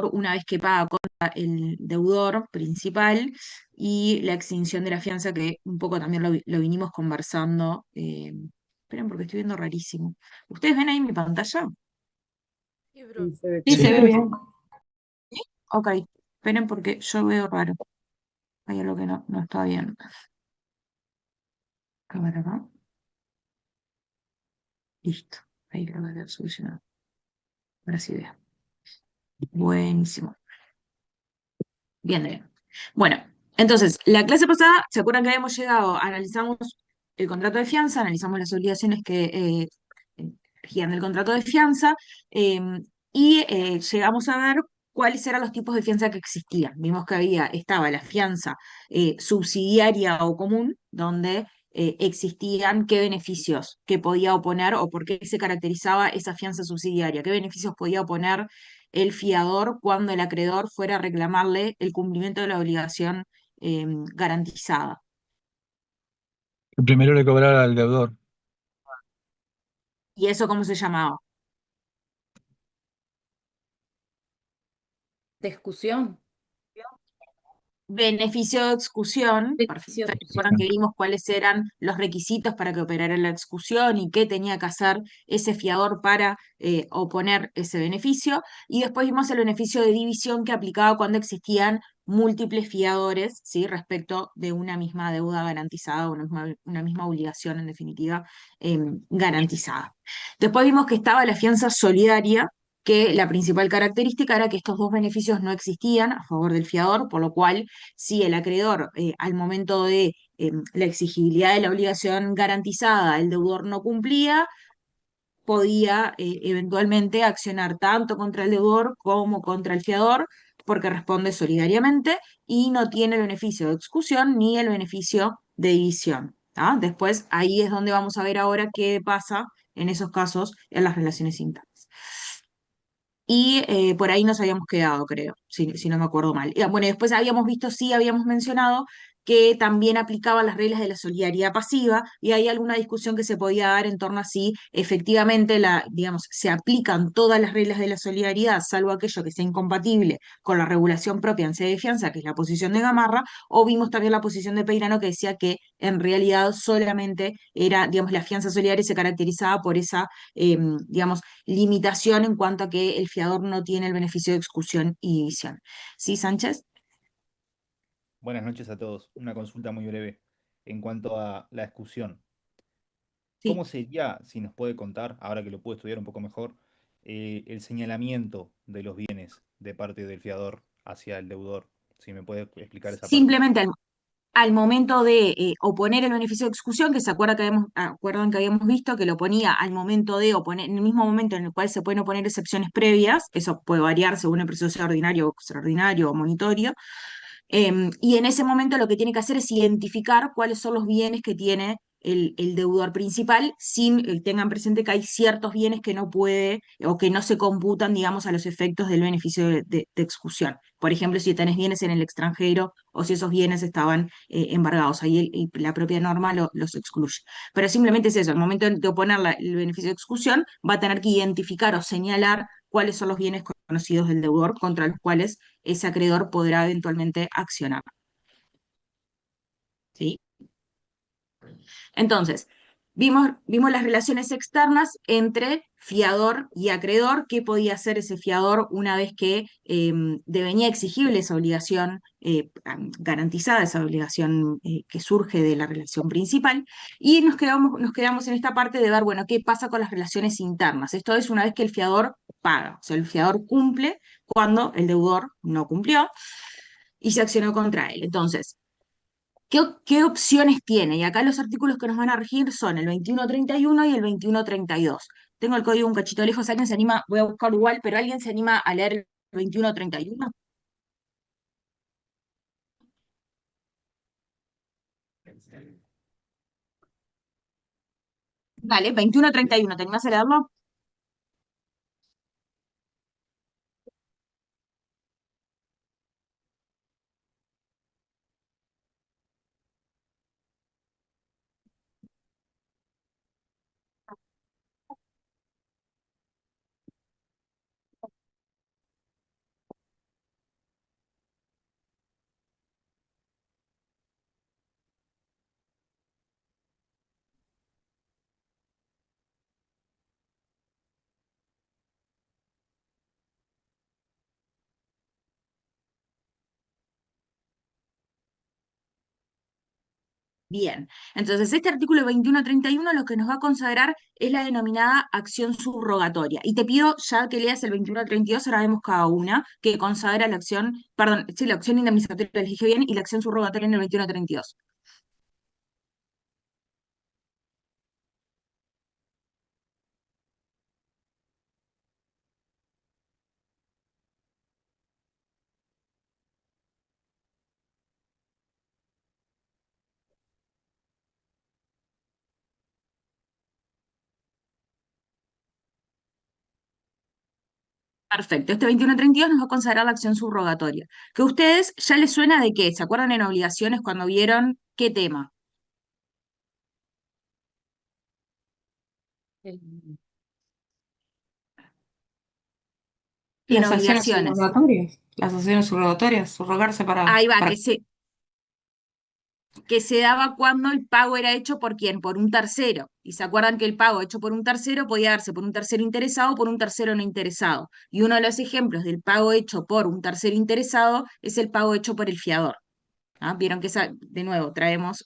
fiador una vez que paga contra el deudor principal y la extinción de la fianza, que un poco también lo vinimos conversando. Esperen porque estoy viendo rarísimo. ¿Ustedes ven ahí mi pantalla? Sí, Sí, se ve Sí, se claro. ve bien. Ok, esperen porque yo veo raro. Hay algo que no está bien. Cámara acá. Listo. Ahí lo voy a haber solucionado. Ahora sí veo. Buenísimo. Bien, bien. Bueno, entonces, la clase pasada, ¿se acuerdan que habíamos llegado? Analizamos el contrato de fianza, analizamos las obligaciones que regían el contrato de fianza, eh, y llegamos a ver cuáles eran los tipos de fianza que existían. Vimos que estaba la fianza subsidiaria o común, donde existían qué beneficios que podía oponer o por qué se caracterizaba esa fianza subsidiaria, qué beneficios podía oponer el fiador cuando el acreedor fuera a reclamarle el cumplimiento de la obligación garantizada. Que primero le cobrara al deudor. ¿Y eso cómo se llamaba? De exclusión. Beneficio de exclusión. Beneficio de Perfecto. exclusión. Recuerdan que vimos cuáles eran los requisitos para que operara la exclusión y qué tenía que hacer ese fiador para oponer ese beneficio. Y después vimos el beneficio de división que aplicaba cuando existían múltiples fiadores, ¿sí? Respecto de una misma deuda garantizada, una misma obligación, en definitiva, garantizada. Después vimos que estaba la fianza solidaria, que la principal característica era que estos dos beneficios no existían a favor del fiador, por lo cual si el acreedor al momento de la exigibilidad de la obligación garantizada, el deudor no cumplía, podía eventualmente accionar tanto contra el deudor como contra el fiador, porque responde solidariamente y no tiene el beneficio de exclusión ni el beneficio de división. ¿Tá? Después ahí es donde vamos a ver ahora qué pasa en esos casos en las relaciones internas. Y por ahí nos habíamos quedado, creo, si no me acuerdo mal. Y, bueno, y después habíamos visto, sí, habíamos mencionado que también aplicaban las reglas de la solidaridad pasiva, y hay alguna discusión que se podía dar en torno a si efectivamente digamos, se aplican todas las reglas de la solidaridad, salvo aquello que sea incompatible con la regulación propia en sede de fianza, que es la posición de Gamarra, o vimos también la posición de Peirano que decía que en realidad solamente era, digamos, la fianza solidaria se caracterizaba por esa, digamos, limitación en cuanto a que el fiador no tiene el beneficio de exclusión y división. ¿Sí, Sánchez? Buenas noches a todos. Una consulta muy breve. En cuanto a la exclusión, Sí. ¿cómo sería, si nos puede contar, ahora que lo puedo estudiar un poco mejor, el señalamiento de los bienes de parte del fiador hacia el deudor? Si me puede explicar esa parte. Simplemente al momento de oponer el beneficio de exclusión, que se acuerdan que habíamos visto que lo ponía al momento de oponer, en el mismo momento en el cual se pueden oponer excepciones previas, eso puede variar según el proceso sea ordinario o extraordinario o monitorio. Y en ese momento lo que tiene que hacer es identificar cuáles son los bienes que tiene el deudor principal, sin tengan presente que hay ciertos bienes que no puede o que no se computan, digamos, a los efectos del beneficio de exclusión. Por ejemplo, si tenés bienes en el extranjero o si esos bienes estaban embargados, ahí la propia norma los excluye. Pero simplemente es eso, al momento de oponer el beneficio de exclusión, va a tener que identificar o señalar cuáles son los bienes conocidos del deudor contra los cuales ese acreedor podrá eventualmente accionar. ¿Sí? Entonces, vimos las relaciones externas entre fiador y acreedor, qué podía hacer ese fiador una vez que devenía exigible esa obligación garantizada, esa obligación que surge de la relación principal, y nos quedamos en esta parte de ver, bueno, qué pasa con las relaciones internas. Esto es una vez que el fiador paga, o sea, el fiador cumple cuando el deudor no cumplió y se accionó contra él. Entonces, ¿qué opciones tiene? Y acá los artículos que nos van a regir son el 2131 y el 2132. Tengo el código un cachito lejos, ¿alguien se anima? Voy a buscarlo igual, pero ¿alguien se anima a leer el 2131? Dale, 2131, ¿te animás a leerlo? Bien, entonces este artículo 2131 lo que nos va a consagrar es la denominada acción subrogatoria. Y te pido ya que leas el 2132, ahora vemos cada una, que consagra la acción, perdón, sí, la acción indemnizatoria, la dije bien, y la acción subrogatoria en el 2132. Perfecto, este 2132 nos va a consagrar la acción subrogatoria. Que a ustedes ya les suena de qué, ¿se acuerdan en obligaciones cuando vieron qué tema? Eh, Sí, en Las acciones obligaciones. subrogatorias. Las acciones subrogatorias, subrogarse Ahí va, para que se daba cuando el pago era hecho por quién, por un tercero. Y se acuerdan que el pago hecho por un tercero podía darse por un tercero interesado o por un tercero no interesado. Y uno de los ejemplos del pago hecho por un tercero interesado es el pago hecho por el fiador. ¿Ah? Vieron que de nuevo traemos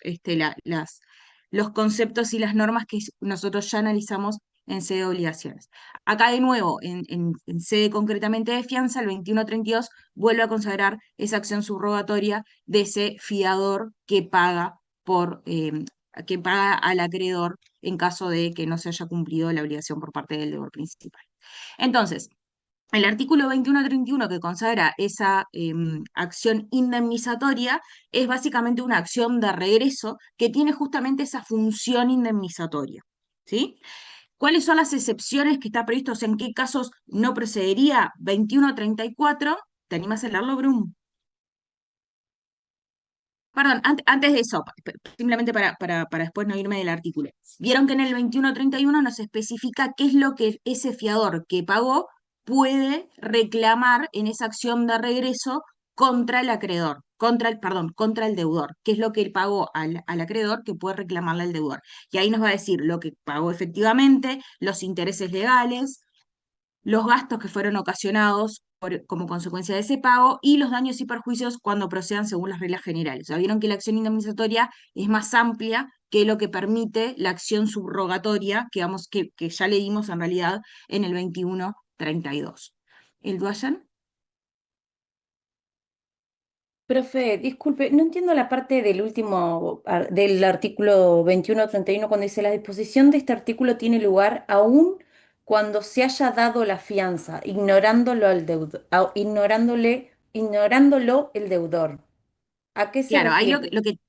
los conceptos y las normas que nosotros ya analizamos en sede de obligaciones. Acá de nuevo, en sede concretamente de fianza, el 2132 vuelve a consagrar esa acción subrogatoria de ese fiador que paga al acreedor en caso de que no se haya cumplido la obligación por parte del deudor principal. Entonces, el artículo 2131 que consagra esa acción indemnizatoria es básicamente una acción de regreso que tiene justamente esa función indemnizatoria. ¿Sí? ¿Cuáles son las excepciones que está previsto? O sea, ¿en qué casos no procedería? 2134. ¿Te animas a leerlo, Brum? Perdón, antes de eso, simplemente para después no irme del artículo. Vieron que en el 2131 nos especifica qué es lo que ese fiador que pagó puede reclamar en esa acción de regreso contra el acreedor, contra el deudor, qué es lo que él pagó al acreedor que puede reclamarle al deudor. Y ahí nos va a decir lo que pagó efectivamente, los intereses legales, los gastos que fueron ocasionados como consecuencia de ese pago y los daños y perjuicios cuando procedan según las reglas generales. O sea, vieron que la acción indemnizatoria es más amplia que lo que permite la acción subrogatoria, que ya le dimos en realidad en el 2132. ¿El Duayan? Profe, disculpe, no entiendo la parte del último, del artículo 2131 cuando dice la disposición de este artículo tiene lugar aún cuando se haya dado la fianza, ignorándolo al deudor, ignorándolo el deudor. ¿A qué se Claro, ahí refiere?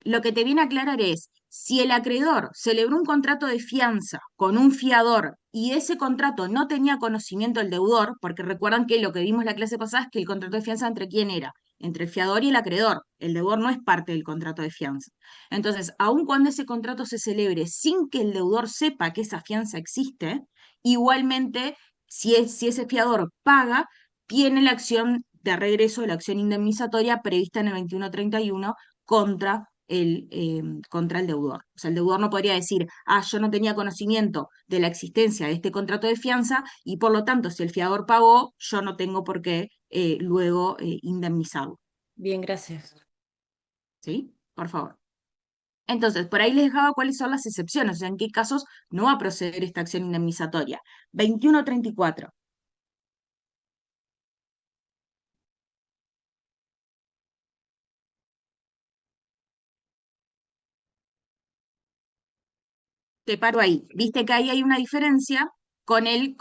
lo que te viene a aclarar es, si el acreedor celebró un contrato de fianza con un fiador y ese contrato no tenía conocimiento del deudor, porque recuerdan que lo que vimos la clase pasada es que el contrato de fianza entre quién era, entre el fiador y el acreedor. El deudor no es parte del contrato de fianza. Entonces, aun cuando ese contrato se celebre sin que el deudor sepa que esa fianza existe, igualmente, si ese fiador paga, tiene la acción de regreso, la acción indemnizatoria prevista en el 2131 contra el deudor. O sea, el deudor no podría decir, yo no tenía conocimiento de la existencia de este contrato de fianza y por lo tanto, si el fiador pagó, yo no tengo por qué luego indemnizarlo. Bien, gracias. ¿Sí? Por favor. Entonces, por ahí les dejaba cuáles son las excepciones, o sea, en qué casos no va a proceder esta acción indemnizatoria. 2134. Te paro ahí. Viste que ahí hay una diferencia con el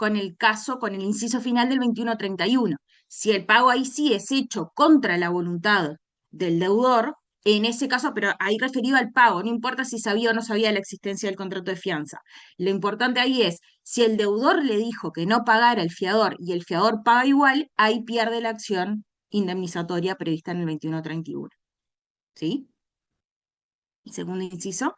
inciso final del 2131. Si el pago ahí sí es hecho contra la voluntad del deudor, en ese caso, pero ahí referido al pago, no importa si sabía o no sabía la existencia del contrato de fianza. Lo importante ahí es, si el deudor le dijo que no pagara el fiador y el fiador paga igual, ahí pierde la acción indemnizatoria prevista en el 2131. ¿Sí? Y segundo inciso.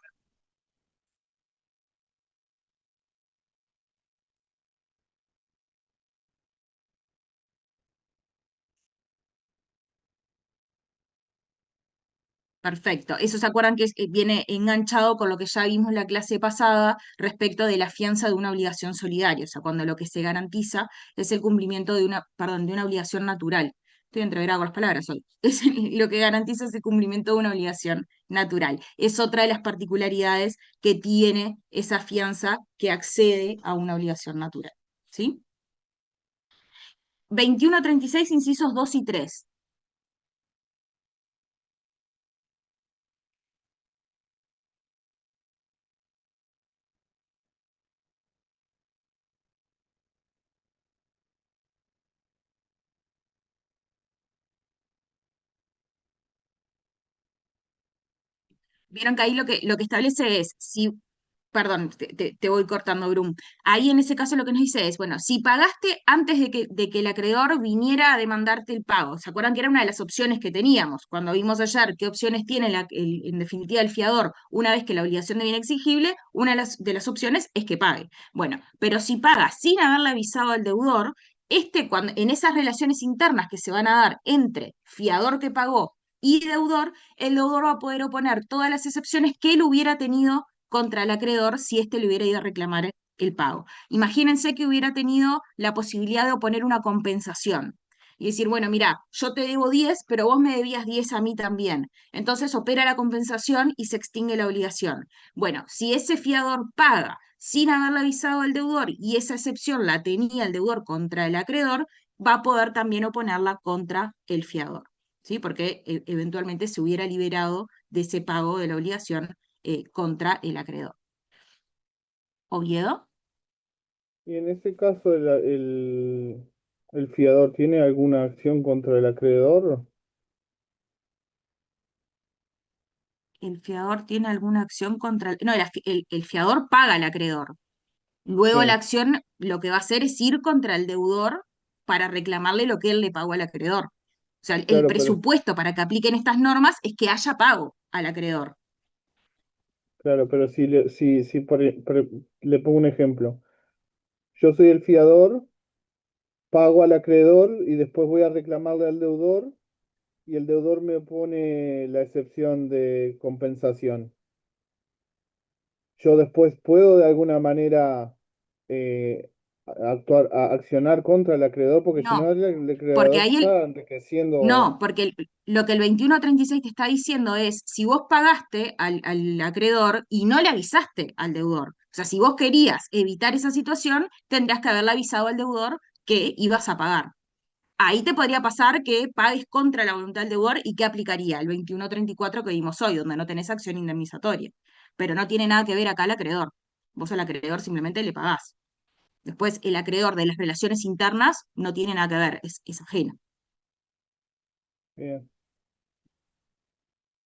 Perfecto. Eso se acuerdan que viene enganchado con lo que ya vimos la clase pasada respecto de la fianza de una obligación solidaria, o sea, cuando lo que se garantiza es el cumplimiento de una obligación natural. Estoy entreverada con las palabras hoy. Lo que garantiza es el cumplimiento de una obligación natural. Es otra de las particularidades que tiene esa fianza que accede a una obligación natural. ¿Sí? 2136, incisos 2 y 3. Vieron que ahí lo que establece es, si, perdón, te voy cortando, Brum. Ahí en ese caso lo que nos dice es, bueno, si pagaste antes de que el acreedor viniera a demandarte el pago, ¿se acuerdan que era una de las opciones que teníamos? Cuando vimos ayer qué opciones tiene en definitiva el fiador una vez que la obligación de bien exigible, una de las opciones es que pague. Bueno, pero si paga sin haberle avisado al deudor, en esas relaciones internas que se van a dar entre fiador que pagó y deudor, el deudor va a poder oponer todas las excepciones que él hubiera tenido contra el acreedor si éste le hubiera ido a reclamar el pago. Imagínense que hubiera tenido la posibilidad de oponer una compensación y decir, bueno, mira, yo te debo 10, pero vos me debías 10 a mí también. Entonces opera la compensación y se extingue la obligación. Bueno, si ese fiador paga sin haberle avisado al deudor y esa excepción la tenía el deudor contra el acreedor, va a poder también oponerla contra el fiador. ¿Sí? Porque eventualmente se hubiera liberado de ese pago de la obligación contra el acreedor. ¿Oviedo? Y en ese caso, el fiador tiene alguna acción contra el acreedor. ¿El fiador tiene alguna acción contra el... No, el fiador paga al acreedor. Luego la Sí, acción lo que va a hacer es ir contra el deudor para reclamarle lo que él le pagó al acreedor. O sea, el claro, pero, presupuesto para que apliquen estas normas es que haya pago al acreedor. claro, pero si le pongo un ejemplo. Yo soy el fiador, pago al acreedor y después voy a reclamarle al deudor y el deudor me pone la excepción de compensación. Yo después puedo de alguna manera accionar contra el acreedor, porque si No, no el porque acreedor se ahí está enriqueciendo. no, porque lo que el 2136 te está diciendo es, si vos pagaste al acreedor y no le avisaste al deudor, o sea, si vos querías evitar esa situación, tendrías que haberle avisado al deudor que ibas a pagar. Ahí te podría pasar que pagues contra la voluntad del deudor y que aplicaría el 2134 que vimos hoy, donde no tenés acción indemnizatoria. Pero no tiene nada que ver acá el acreedor. Vos al acreedor simplemente le pagás. Después, el acreedor de las relaciones internas no tiene nada que ver, es ajeno. Bien.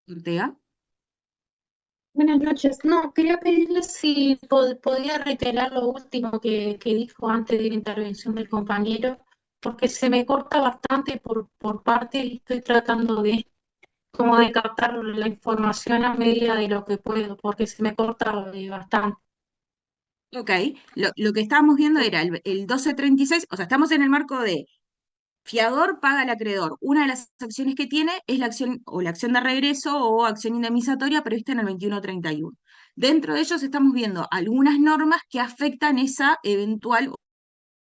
Ortega. Buenas noches. No, quería pedirle si podía reiterar lo último que dijo antes de la intervención del compañero, porque se me corta bastante por parte y estoy tratando como de captar la información a medida de lo que puedo, porque se me corta bastante. Ok, lo que estábamos viendo era el 1236, o sea, estamos en el marco de fiador paga al acreedor. Una de las acciones que tiene es la acción o la acción de regreso o acción indemnizatoria prevista en el 2131. Dentro de ellos estamos viendo algunas normas que afectan esa eventual,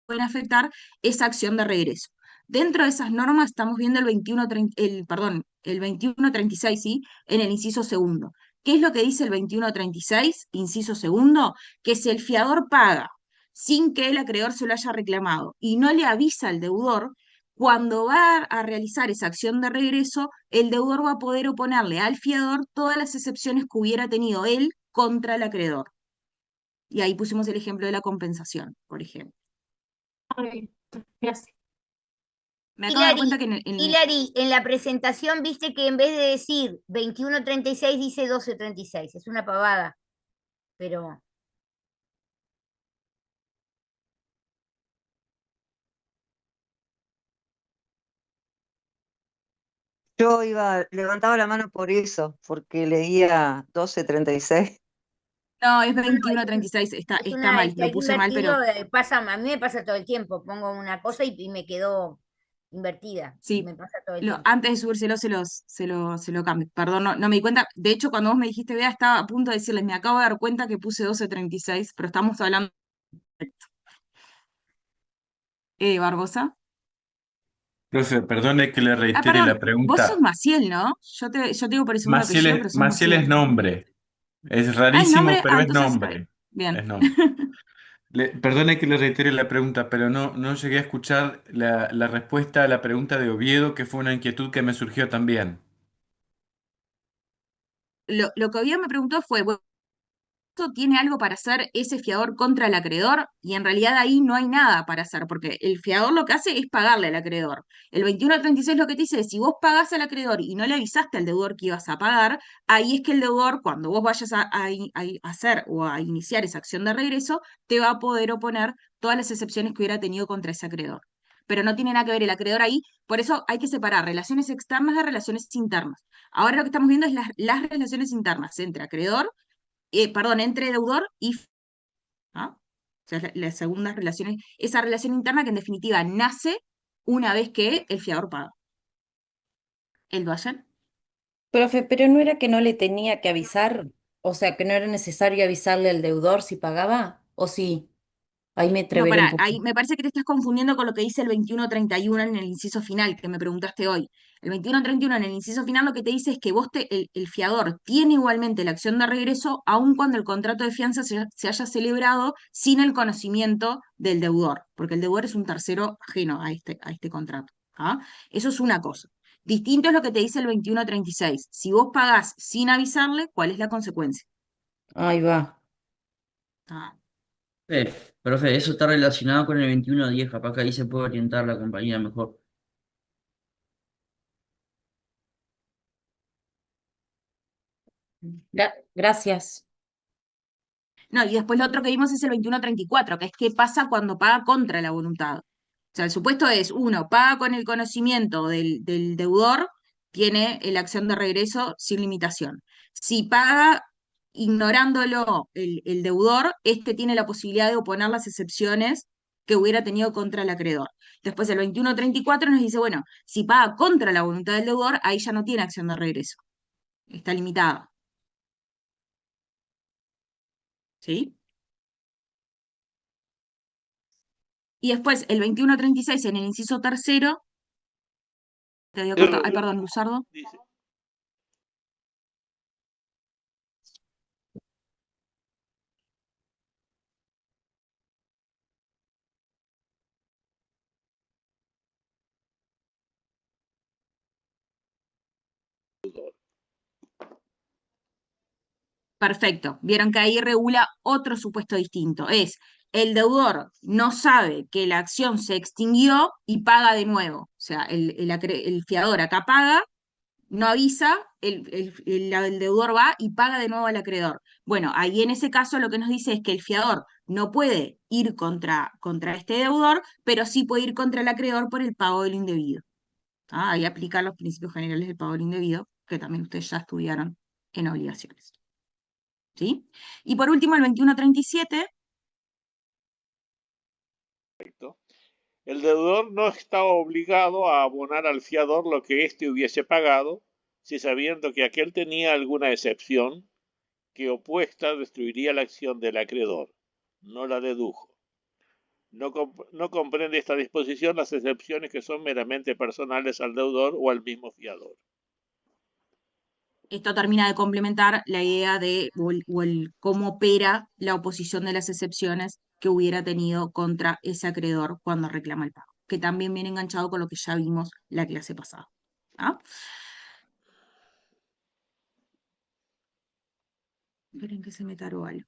pueden afectar esa acción de regreso. Dentro de esas normas estamos viendo el 2136, ¿sí? En el inciso segundo. ¿Qué es lo que dice el 2136, inciso segundo? Que si el fiador paga sin que el acreedor se lo haya reclamado y no le avisa al deudor, cuando va a realizar esa acción de regreso, el deudor va a poder oponerle al fiador todas las excepciones que hubiera tenido él contra el acreedor. Y ahí pusimos el ejemplo de la compensación, por ejemplo. Ay, gracias. Me acabo de dar cuenta Hilary, que Hilary, en la presentación viste que en vez de decir 2136 dice 1236. Es una pavada, pero Yo levantaba la mano por eso, porque leía 1236. no, es no, no, 2136, está mal, hay lo que puse mal, invertirlo, pero a mí me pasa todo el tiempo. Pongo una cosa y me quedó invertida. sí, Me pasa todo el tiempo. antes de subírselo se lo cambio. Perdón, no me di cuenta. De hecho, cuando vos me dijiste, vea, estaba a punto de decirles, me acabo de dar cuenta que puse 1236, pero estamos hablando. Barbosa. Profe, perdone que le Ah, reitere perdón, la vos sos pregunta. Maciel, ¿no? Yo te digo por el segundo apellido, pero sos Maciel es Maciel. nombre. Es Ah, ¿es rarísimo, nombre? pero Ah, es entonces está bien. nombre. Bien. Es nombre. Perdone que le reitere la pregunta, pero no llegué a escuchar la respuesta a la pregunta de Oviedo, que fue una inquietud que me surgió también. Lo que Oviedo me preguntó fue, bueno, ¿tiene algo para hacer ese fiador contra el acreedor? Y en realidad ahí no hay nada para hacer, porque el fiador lo que hace es pagarle al acreedor. El 2136 lo que te dice es, si vos pagás al acreedor y no le avisaste al deudor que ibas a pagar, ahí es que el deudor, cuando vos vayas a hacer o a iniciar esa acción de regreso, te va a poder oponer todas las excepciones que hubiera tenido contra ese acreedor. Pero no tiene nada que ver el acreedor ahí, por eso hay que separar relaciones externas de relaciones internas. Ahora lo que estamos viendo es las relaciones internas entre acreedor, perdón, entre deudor y ¿ah? O sea, las segundas relaciones, esa relación interna que en definitiva nace una vez que el fiador paga. ¿El doyen? Profe, pero no era que no le tenía que avisar, o sea, que no era necesario avisarle al deudor si pagaba, o sí, ahí me No, entreveré un pará, poco. ahí me parece que te estás confundiendo con lo que dice el 2131 en el inciso final, que me preguntaste hoy. El 2131 en el inciso final lo que te dice es que el fiador tiene igualmente la acción de regreso, aun cuando el contrato de fianza se haya celebrado sin el conocimiento del deudor, porque el deudor es un tercero ajeno a este contrato. ¿Ah? Eso es una cosa. Distinto es lo que te dice el 2136. Si vos pagás sin avisarle, ¿cuál es la consecuencia? Ahí va. Ah, Profe, eso está relacionado con el 2110, capaz que ahí se puede orientar la compañía mejor. Gracias. no, y después lo otro que vimos es el 2134, que es qué pasa cuando paga contra la voluntad. O sea, el supuesto es, uno, paga con el conocimiento del deudor, tiene la acción de regreso sin limitación. Si paga ignorándolo el deudor, este tiene la posibilidad de oponer las excepciones que hubiera tenido contra el acreedor. Después el 2134 nos dice, bueno, si paga contra la voluntad del deudor, ahí ya no tiene acción de regreso. Está limitada. ¿Sí? Y después, el 2136 en el inciso tercero, te había cortado, ay, perdón, Luzardo. Dice, Perfecto. Vieron que ahí regula otro supuesto distinto. Es, el deudor no sabe que la acción se extinguió y paga de nuevo. O sea, el fiador acá paga, no avisa, el deudor va y paga de nuevo al acreedor. Bueno, ahí en ese caso lo que nos dice es que el fiador no puede ir contra este deudor, pero sí puede ir contra el acreedor por el pago del indebido. ¿Ah? Ahí aplicar los principios generales del pago del indebido, que también ustedes ya estudiaron en obligaciones. ¿Sí? Y por último, el 2137. perfecto. El deudor no está obligado a abonar al fiador lo que éste hubiese pagado, si sabiendo que aquel tenía alguna excepción que opuesta destruiría la acción del acreedor. No la dedujo. No comprende esta disposición las excepciones que son meramente personales al deudor o al mismo fiador. Esto termina de complementar la idea de cómo opera la oposición de las excepciones que hubiera tenido contra ese acreedor cuando reclama el pago, que también viene enganchado con lo que ya vimos la clase pasada. ¿Ah? Esperen que se me taró algo.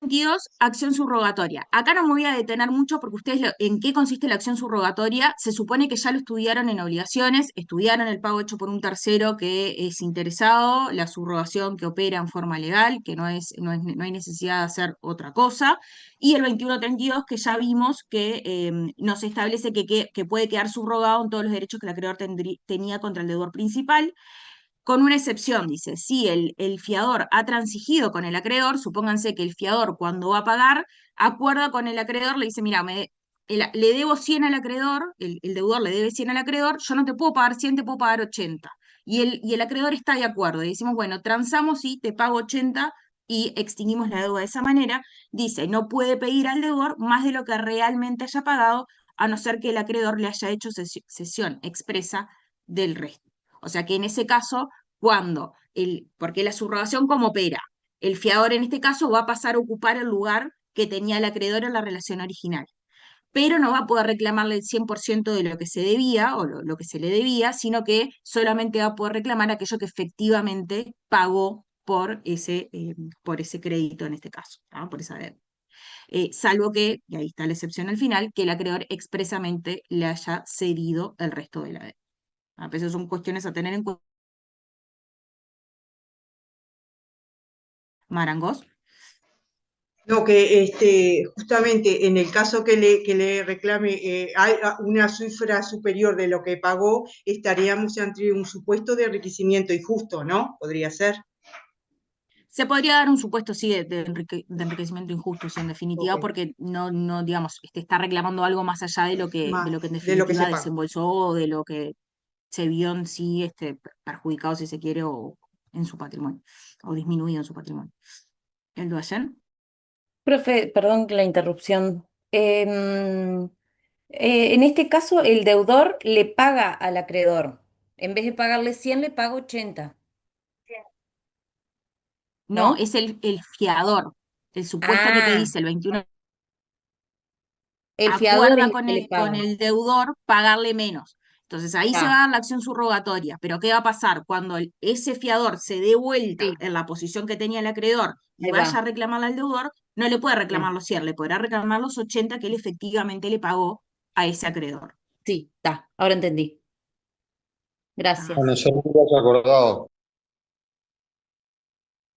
22, acción subrogatoria. Acá no me voy a detener mucho porque ustedes en qué consiste la acción subrogatoria, se supone que ya lo estudiaron en obligaciones, estudiaron el pago hecho por un tercero que es interesado, la subrogación que opera en forma legal, que no hay necesidad de hacer otra cosa, y el 2132 que ya vimos que nos establece que puede quedar subrogado en todos los derechos que el acreedor tenía contra el deudor principal. Con una excepción, dice, si el fiador ha transigido con el acreedor, supónganse que el fiador cuando va a pagar, acuerda con el acreedor, le dice, mira, le debo 100 al acreedor, el deudor le debe 100 al acreedor, yo no te puedo pagar 100, te puedo pagar 80. Y el acreedor está de acuerdo, y decimos, bueno, transamos y te pago 80 y extinguimos la deuda de esa manera. Dice, no puede pedir al deudor más de lo que realmente haya pagado a no ser que el acreedor le haya hecho cesión expresa del resto. O sea que en ese caso, porque la subrogación ¿cómo opera? El fiador en este caso va a pasar a ocupar el lugar que tenía el acreedor en la relación original, pero no va a poder reclamarle el 100% de lo que se debía o lo que se le debía, sino que solamente va a poder reclamar aquello que efectivamente pagó por ese crédito en este caso, ¿tá? Por esa deuda. Salvo que, y ahí está la excepción al final, que el acreedor expresamente le haya cedido el resto de la deuda. A veces son cuestiones a tener en cuenta. Marangos. No, que justamente en el caso que le reclame hay una cifra superior de lo que pagó, estaríamos ante un supuesto de enriquecimiento injusto, ¿no? Podría ser. Se podría dar un supuesto, sí, de enriquecimiento injusto, sí, en definitiva, Ok. porque no, digamos, está reclamando algo más allá de lo que en De lo que definitiva se paga. desembolsó o de lo que se vio en sí perjudicado, si se quiere, o en su patrimonio, o disminuido en su patrimonio. ¿El Duayen? Profe, perdón la interrupción. En este caso, el deudor le paga al acreedor. En vez de pagarle 100, le paga 80, No, ¿no? es el fiador. El supuesto que te Ah, dice el 21 el fiador es acuerda el que le con paga. el deudor pagarle menos. Entonces ahí se va a Ah, dar la acción subrogatoria. Pero ¿qué va a pasar? Cuando ese fiador se dé vuelta sí, en la posición que tenía el acreedor y ahí vaya a va. reclamarle al deudor, no le puede Bien. reclamar los 100, le podrá reclamar los 80 que él efectivamente le pagó a ese acreedor. Sí, está. Ahora entendí. ¿Tá? A no Gracias. ser que haya acordado.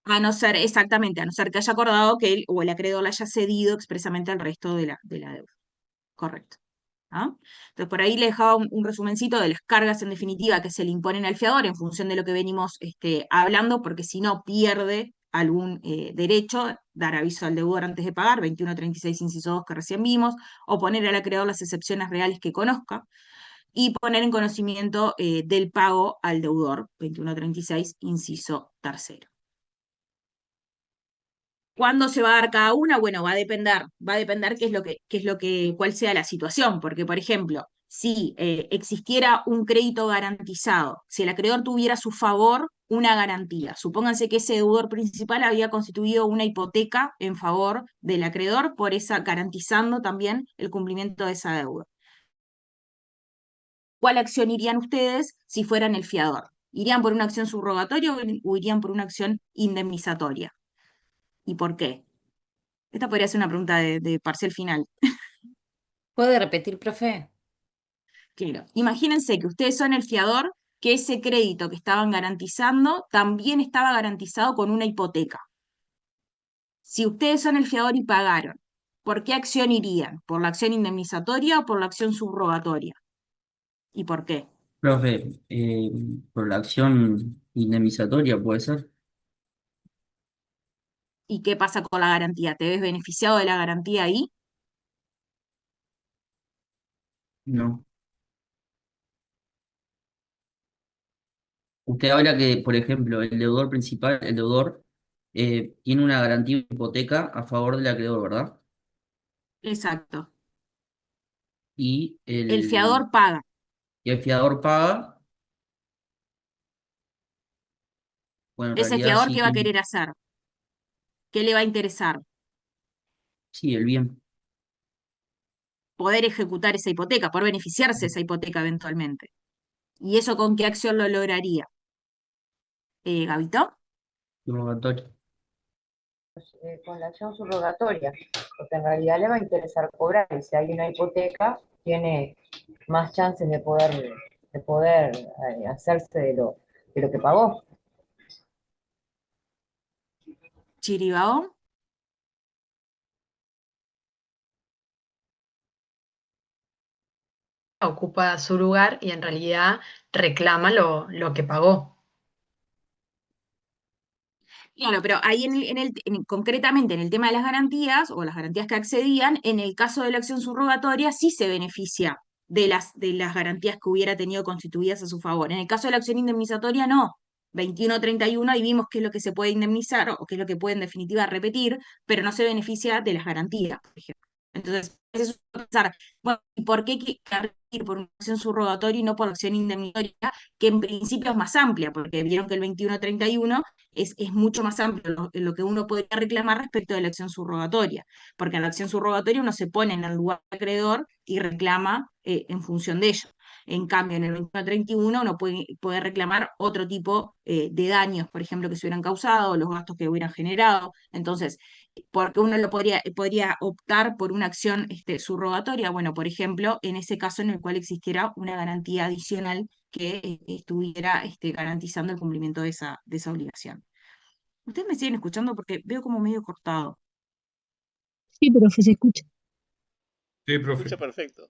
A no ser, exactamente, a no ser que haya acordado que él o el acreedor le haya cedido expresamente al resto de la deuda. Correcto. ¿Ah? Entonces, por ahí le dejaba un resumencito de las cargas en definitiva que se le imponen al fiador en función de lo que venimos hablando, porque si no pierde algún derecho, dar aviso al deudor antes de pagar, 2136 inciso 2 que recién vimos, o poner al acreedor las excepciones reales que conozca, y poner en conocimiento del pago al deudor, 2136 inciso 3. ¿Cuándo se va a dar cada una? Bueno, va a depender cuál sea la situación, porque, por ejemplo, si existiera un crédito garantizado, si el acreedor tuviera a su favor una garantía, supónganse que ese deudor principal había constituido una hipoteca en favor del acreedor, garantizando también el cumplimiento de esa deuda. ¿Cuál acción irían ustedes si fueran el fiador? ¿Irían por una acción subrogatoria o irían por una acción indemnizatoria? ¿Y por qué? Esta podría ser una pregunta de parcial final. ¿Puede repetir, profe? Claro. Imagínense que ustedes son el fiador, que ese crédito que estaban garantizando también estaba garantizado con una hipoteca. Si ustedes son el fiador y pagaron, ¿por qué acción irían? ¿Por la acción indemnizatoria o por la acción subrogatoria? ¿Y por qué? Profe, por la acción indemnizatoria puede ser. ¿Y qué pasa con la garantía? ¿Te ves beneficiado de la garantía ahí? No. Usted habla que, por ejemplo, el deudor principal, el deudor, tiene una garantía de hipoteca a favor del acreedor, ¿verdad? Exacto. Y El el, fiador paga. y el fiador paga, bueno, en ¿Ese realidad fiador sí qué va a tiene, querer hacer? ¿Qué le va a interesar? sí, el bien. Poder ejecutar esa hipoteca, poder beneficiarse de esa hipoteca eventualmente. ¿Y eso con qué acción lo lograría? ¿Gabito? Rogatorio. Con la acción subrogatoria, porque en realidad le va a interesar cobrar, y si hay una hipoteca, tiene más chances de poder hacerse de lo que pagó. ¿Chiribao? Ocupa su lugar y en realidad reclama lo que pagó. Claro, pero ahí concretamente en el tema de las garantías o las garantías que accedían, en el caso de la acción subrogatoria sí se beneficia de las garantías que hubiera tenido constituidas a su favor. En el caso de la acción indemnizatoria no. 21-31, ahí vimos qué es lo que se puede indemnizar o qué es lo que puede en definitiva repetir, pero no se beneficia de las garantías, por ejemplo. Entonces, eso es pensar, bueno, ¿y por qué ir por una acción subrogatoria y no por acción indemnitoria, que en principio es más amplia? Porque vieron que el 2131 es mucho más amplio lo que uno podría reclamar respecto de la acción subrogatoria, porque en la acción subrogatoria uno se pone en el lugar del acreedor y reclama en función de ello. En cambio, en el 2131 uno puede reclamar otro tipo de daños, por ejemplo, que se hubieran causado, o los gastos que hubieran generado. Entonces, porque uno podría optar por una acción subrogatoria, bueno, por ejemplo, en ese caso en el cual existiera una garantía adicional que estuviera garantizando el cumplimiento de esa obligación. Ustedes me siguen escuchando porque veo como medio cortado. Sí, profe, se escucha. Sí, Se profe. escucha perfecto.